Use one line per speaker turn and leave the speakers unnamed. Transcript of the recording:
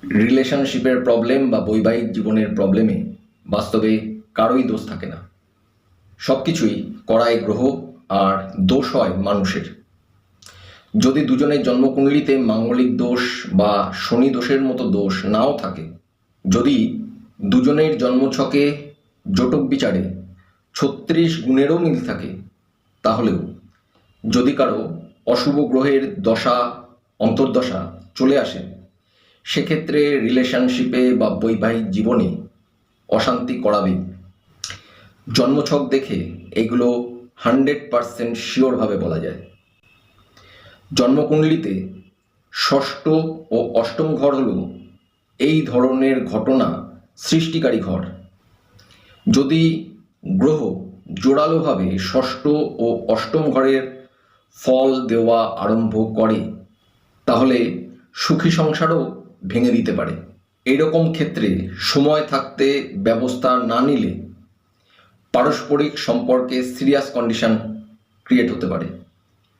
রিলেশনশিপের প্রবলেম বা বৈবাহিক জীবনের প্রবলেমে বাস্তবে কারোই দোষ থাকে না। সব কিছুই করায় গ্রহ আর দোষ হয় মানুষের। যদি দুজনের জন্মকুণ্ডলিতে মাঙ্গলিক দোষ বা শনি দোষের মতো দোষ নাও থাকে, যদি দুজনের জন্মছকে জটক বিচারে 36 গুণেরও মিল থাকে, তাহলেও যদি কারো অশুভ গ্রহের দশা অন্তর্দশা চলে আসে, সেক্ষেত্রে রিলেশনশিপে বা বৈবাহিক জীবনে অশান্তি করাবেই। জন্মছক দেখে এগুলো 100% শিওরভাবে বলা যায়। জন্মকুণ্ডলিতে ষষ্ঠ ও অষ্টম ঘর হল এই ধরনের ঘটনা সৃষ্টিকারী ঘর। যদি গ্রহ জোরালোভাবে ষষ্ঠ ও অষ্টম ঘরের ফল দেওয়া আরম্ভ করে, তাহলে সুখী সংসারও ভেঙে দিতে পারে। এইরকম ক্ষেত্রে সময় থাকতে ব্যবস্থা না নিলে পারস্পরিক সম্পর্কে সিরিয়াস কন্ডিশন ক্রিয়েট হতে পারে।